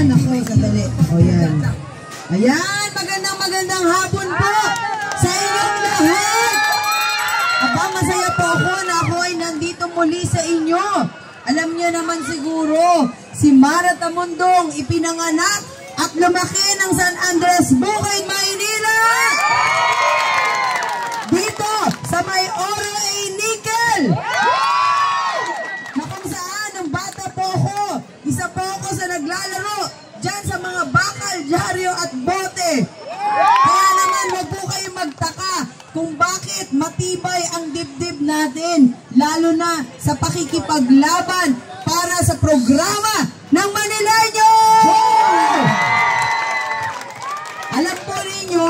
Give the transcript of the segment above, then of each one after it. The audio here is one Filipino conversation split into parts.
Nako, sandali. O yan. Ayan, magandang hapon po sa inyong lahat. Aba, masaya po ako na ako ay nandito muli sa inyo. Alam niyo naman siguro, si Mara Tamundong ipinanganak at lumaki ng San Andres, Bukid, Maynila. Dito sa may Oro A. Nickel. Na kung saan, nung bata po ako, isa po ako sa naglalaro dyan sa mga bakal, dyaryo at bote. Kaya naman, wag po kayong magtaka kung bakit matibay ang dibdib natin, lalo na sa pakikipaglaban para sa programa ng Manileño! Alam po ninyo,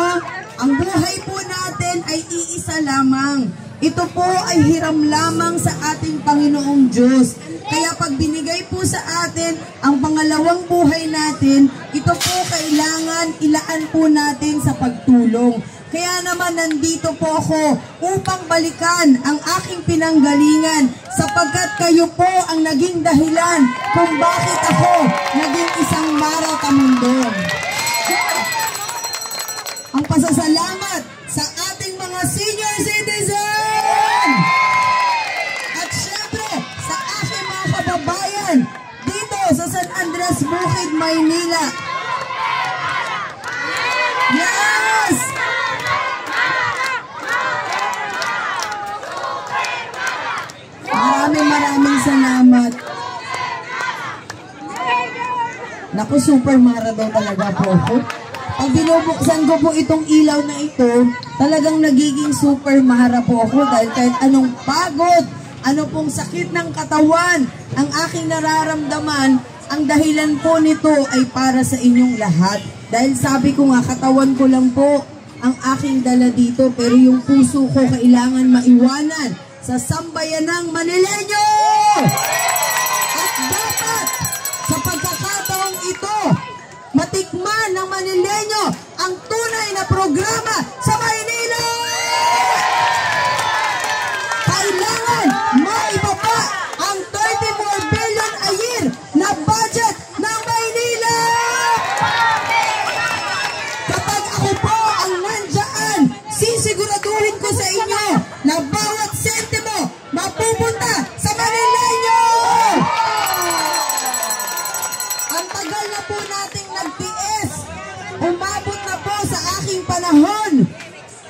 ang buhay po natin ay iisa lamang. Ito po ay hiram lamang sa ating Panginoong Diyos. Kaya pag binigay po sa atin ang pangalawang buhay natin, ito po kailangan ilaan po natin sa pagtulong. Kaya naman nandito po ako upang balikan ang aking pinanggalingan sapagkat kayo po ang naging dahilan kung bakit ako naging isang Mara Tamundong. Ang pasasalamat sa ating mga senior citizen at syempre sa aking mga kababayan dito sa San Andres, Bukid, Maynila. Yes! Maraming salamat. Naku, super Mara daw talaga po ako. Pag binubuksan ko po itong ilaw na ito, talagang nagiging super Mara po ako dahil kahit anong pagod, ano pong sakit ng katawan, ang aking nararamdaman, ang dahilan po nito ay para sa inyong lahat. Dahil sabi ko nga, katawan ko lang po ang aking dala dito, pero yung puso ko kailangan maiwanan sa sambayanang Manileño! At dapat, sa pagkakataong ito, matikman ng Manileño ang tunay na programa sa Maynila! Kailangan maibaba ang 34 billion a year na budget ng Maynila! Kapag ako po ang nandyan, sisiguraduhin ko sa inyo na bawat sentimo mapupunta sa Manileño! Ang tagal na po nating nagtiis. Umabot na po sa aking panahon.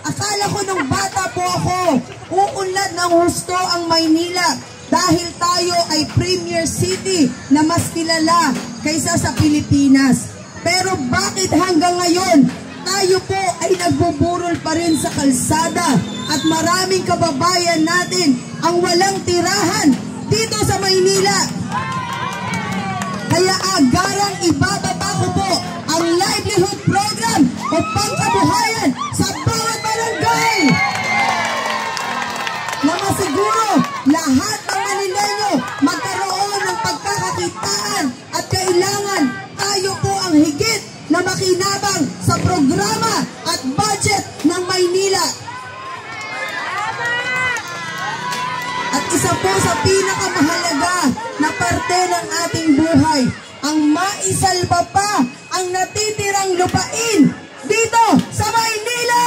Akala ko nung bata po ako, uunlad ng husto ang Maynila dahil tayo ay premier city na mas kilala kaysa sa Pilipinas. Pero bakit hanggang ngayon, tayo po ay nagbuburol pa rin sa kalsada at maraming kababayan natin ang walang tirahan dito sa Maynila. Kaya agarang ibababa ko po ang livelihood program o pangkabuhayan sa bawat barangay. Na masiguro lahat ng Manileño magkaroon ng pagkakakitaan at kailangan tayo po ang higit na makinabang sa programa at budget ng Maynila. At isa po sa pinakamahalaga na parte ng ating buhay, ang maisalba pa ang natitirang lupain dito sa Maynila.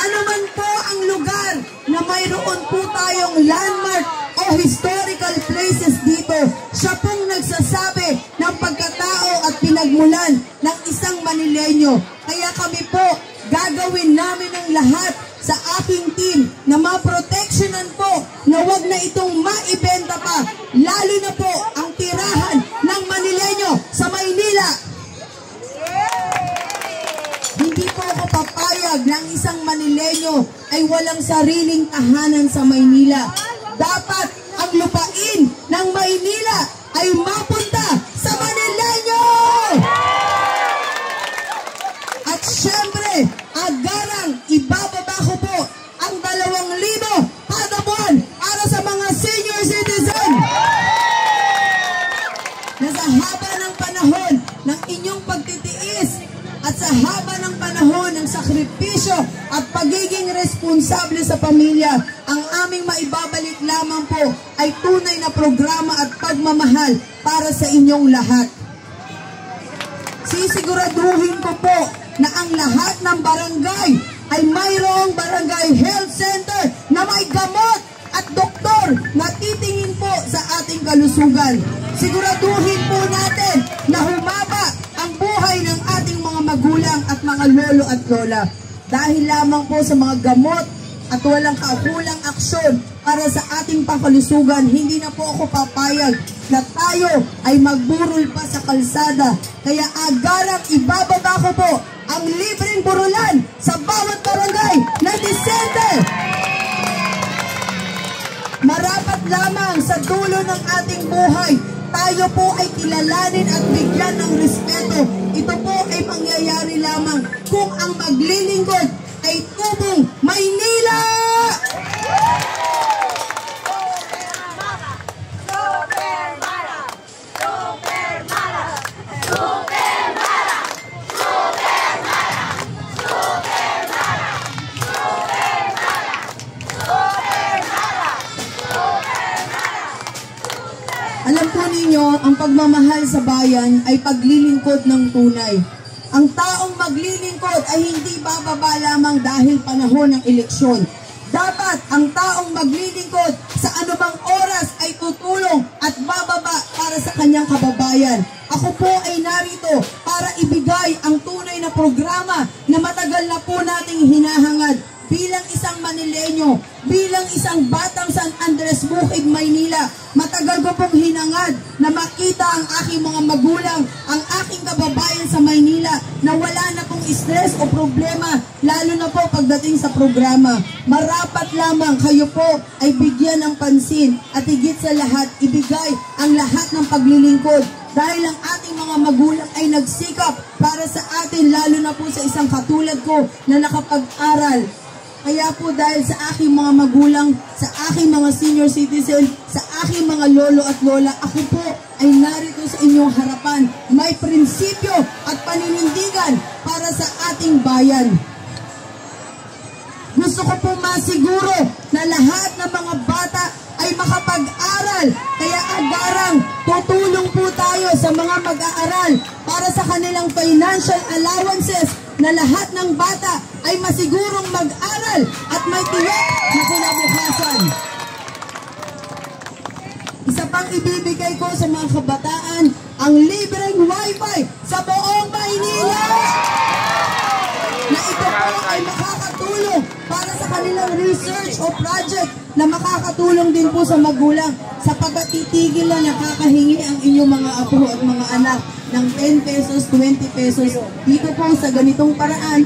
Ano man po ang lugar na mayroon po tayong landmark o historical places dito, siya pong nagsasabi ng pagkatao at pinagmulan ng isang Manileño. Kaya kami po, gagawin namin ang lahat sa aking team na maproteksyonan po na wag na itong maibenta pa, lalo na po ang tirahan ng Manileño sa Maynila. Hindi po ako papayag ng isang Manileño ay walang sariling tahanan sa Maynila. Dapat ang lupain ng Maynila ay mapunta sa Manileño! At syempre, agarang ibababa ko po ang 2,000 kada buwan para sa mga senior citizen na sa haba ng panahon ng inyong pagtitiis at sa haba ng panahon ng sakripisyo at pagiging responsable sa pamilya, ang aming maibabalik lamang po ay tunay na programa at pagmamahal para sa inyong lahat. Sisiguraduhin ko po na ang lahat ng barangay ay mayroong barangay health center na may gamot at doktor na titingin po sa ating kalusugan. Siguraduhin po natin na humaba ang buhay ng ating mga magulang at mga lolo at lola. Dahil lamang po sa mga gamot at walang kaukulang aksyon para sa ating pangkalusugan, hindi na po ako papayag na tayo ay magburol pa sa kalsada. Kaya agarang ibababa ko po ang libreng burulan sa bawat barangay na December. Marapat lamang sa dulo ng ating buhay, tayo po ay kilalanin at bigyan ng respeto. Ito po ay mangyayari lamang kung ang maglilingkod ay Tubong Maynila! Alam po ninyo, ang pagmamahal sa bayan ay paglilingkod ng tunay. Ang taong maglilingkod ay hindi bababa lamang dahil panahon ng eleksyon. Dapat ang taong maglilingkod sa anumang oras ay tutulong at bababa para sa kanyang kababayan. Ako po ay narito para ibigay ang tunay na programa na matagal na po nating hinahangad. Bilang isang Manileño, bilang isang batang San Andres Bukid, Maynila, matagal ko pong hinangad na makita ang aking mga magulang, ang aking kababayan sa Maynila na wala na pong stress o problema, lalo na po pagdating sa programa. Marapat lamang kayo po ay bigyan ng pansin at higit sa lahat, ibigay ang lahat ng paglilingkod. Dahil ang ating mga magulang ay nagsikap para sa atin, lalo na po sa isang katulad ko na nakapag-aral. Kaya po dahil sa aking mga magulang, sa aking mga senior citizen, sa aking mga lolo at lola, ako po ay narito sa inyong harapan. May prinsipyo at paninindigan para sa ating bayan. Gusto ko po masiguro na lahat ng mga bata ay makapag-aral. Kaya agarang tutulong po tayo sa mga mag-aaral para sa kanilang financial allowances na lahat ng bata ay masigurong mag-aral at may tiyak na kinabukasan. Isa pang ibibigay ko sa mga kabataan, ang libreng wifi sa buong Maynila! Na ito po ay makakatulong para sa kanilang research o project na makakatulong din po sa magulang sapagkat titigil na nakakahingi ang inyong mga apo at mga anak ng 10 pesos, 20 pesos. Dito po sa ganitong paraan,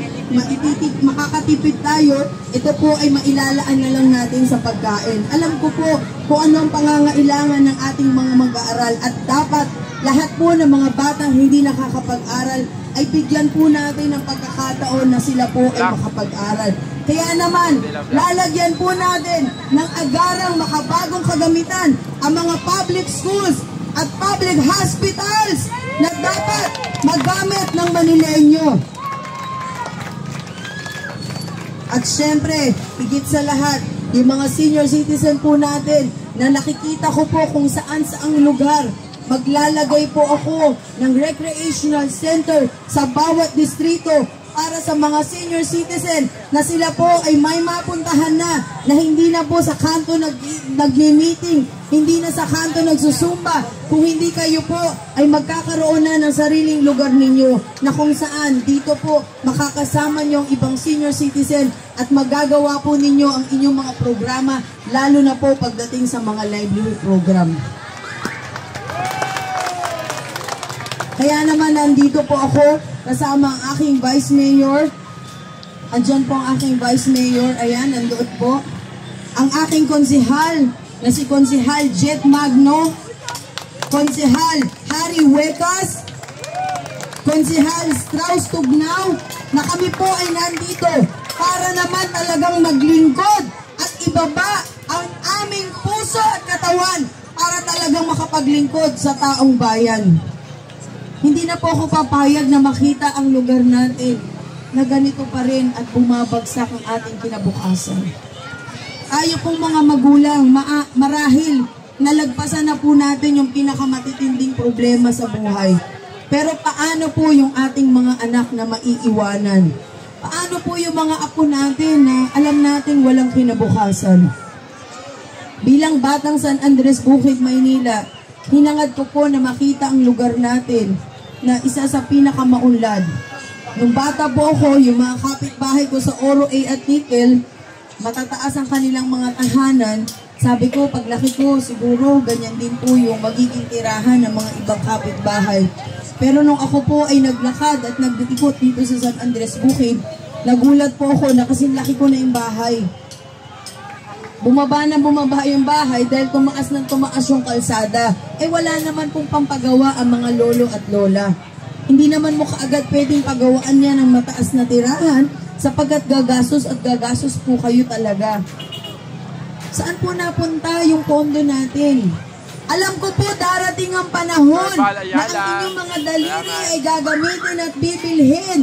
makakatipid tayo. Ito po ay mailalaan na lang natin sa pagkain. Alam ko po kung ano ang pangangailangan ng ating mga mag-aaral at dapat lahat po ng mga batang hindi nakakapag-aral ay bigyan po natin ng pagkakataon na sila po ay makapag-aral. Kaya naman, lalagyan po natin ng agarang makabagong kagamitan ang mga public schools at public hospitals na dapat magamit ng Manileño. At syempre, higit sa lahat, yung mga senior citizen po natin na nakikita ko po kung saan-saang lugar, maglalagay po ako ng recreational center sa bawat distrito para sa mga senior citizen na sila po ay may mapuntahan na hindi na po sa kanto nag-meeting, hindi na sa kanto nagsusumba, kung hindi kayo po ay magkakaroon na ng sariling lugar ninyo na kung saan dito po makakasama nyo ang ibang senior citizen at magagawa po ninyo ang inyong mga programa, lalo na po pagdating sa mga livelihood program. Kaya naman nandito po ako kasama ang aking Vice Mayor. Andyan po ang aking Vice Mayor. Ayan, nandoon po. Ang aking konsihal na si Konsihal Jet Magno, Konsihal Harry Huecas, Konsihal Strauss Tugnaw, na kami po ay nandito para naman talagang maglingkod at ibaba ang aming puso at katawan para talagang makapaglingkod sa taong bayan. Hindi na po ako papayag na makita ang lugar natin na ganito pa rin at bumabagsak ang ating kinabukasan. Tayo pong mga magulang, marahil nalagpasan na po natin yung pinakamatitinding problema sa buhay. Pero paano po yung ating mga anak na maiiwanan? Paano po yung mga apo natin na alam natin walang kinabukasan? Bilang batang San Andres Bukid, Maynila, hinangad ko po na makita ang lugar natin na isa sa pinakamaunlad. Nung bata po ako, yung mga kapitbahay ko sa Oro A at Nickel, matataas ang kanilang mga tahanan. Sabi ko, paglaki ko, siguro ganyan din po yung magiging tirahan ng mga ibang kapitbahay. Pero nung ako po ay naglakad at nag-ikot dito sa San Andres Bukid, nagulat po ako na kasing laki ko na yung bahay. Bumaba yung bahay dahil tumaas ng tumaas yung kalsada. Wala naman pong pampagawa ang mga lolo at lola. Hindi naman mo kaagad pwedeng pagawaan niya ng mataas na tirahan sapagkat gagastos at gagastos po kayo talaga. Saan po napunta yung pondo natin? Alam ko po darating ang panahon na ang inyong mga daliri ay gagamitin at bibilhin.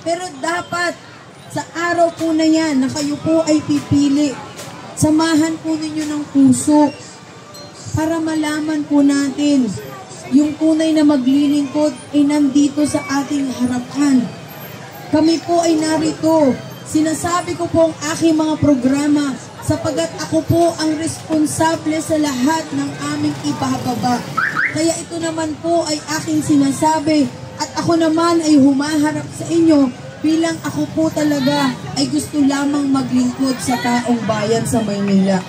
Pero dapat sa araw po na yan na kayo po ay pipili, samahan po ninyo ng puso para malaman po natin yung tunay na maglilingkod ay nandito sa ating harapan. Kami po ay narito. Sinasabi ko po ang aking mga programa sapagat ako po ang responsable sa lahat ng aming ibababa. Kaya ito naman po ay aking sinasabi at ako naman ay humaharap sa inyo bilang ako po talaga ay gusto lamang maglingkod sa taong bayan sa Maynila.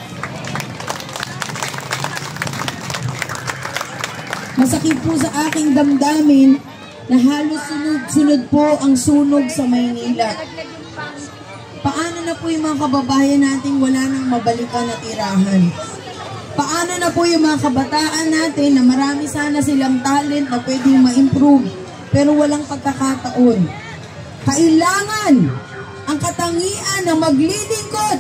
Masakit po sa aking damdamin na halos sunod-sunod po ang sunog sa Maynila. Paano na po yung mga kababayan natin wala nang mabalikan na tirahan? Paano na po yung mga kabataan natin na marami sana silang talent na pwedeng ma-improve pero walang pagkakataon? Kailangan ang katangian ng maglilingkod.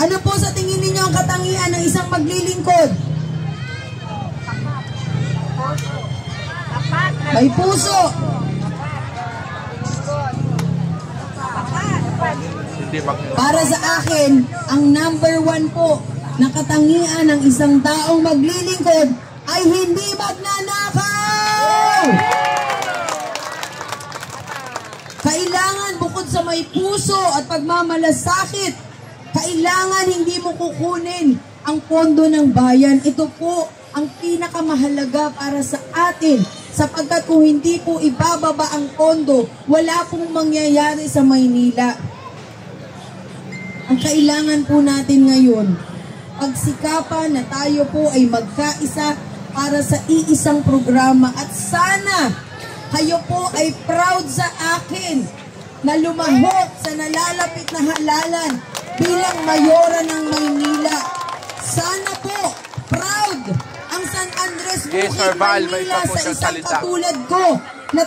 Ano po sa tingin ninyo ang katangian ng isang maglilingkod? May puso. Para sa akin, ang number 1 po na katangian ng isang taong maglilingkod ay hindi magnanakaw. Kailangan bukod sa may puso at pagmamalasakit, kailangan hindi mo kukunin ang pondo ng bayan. Ito po ang pinakamahalaga para sa atin sapagkat kung hindi po ibababa ang pondo, wala pong mangyayari sa Maynila. Ang kailangan po natin ngayon, pagsikapan na tayo po ay magkaisa para sa iisang programa at sana kayo po ay proud sa akin na lumahok sa nalalapit na halalan bilang mayora ng Maynila. Sana po proud ang San Andres Bukid, Maynila sa isang katulad ko na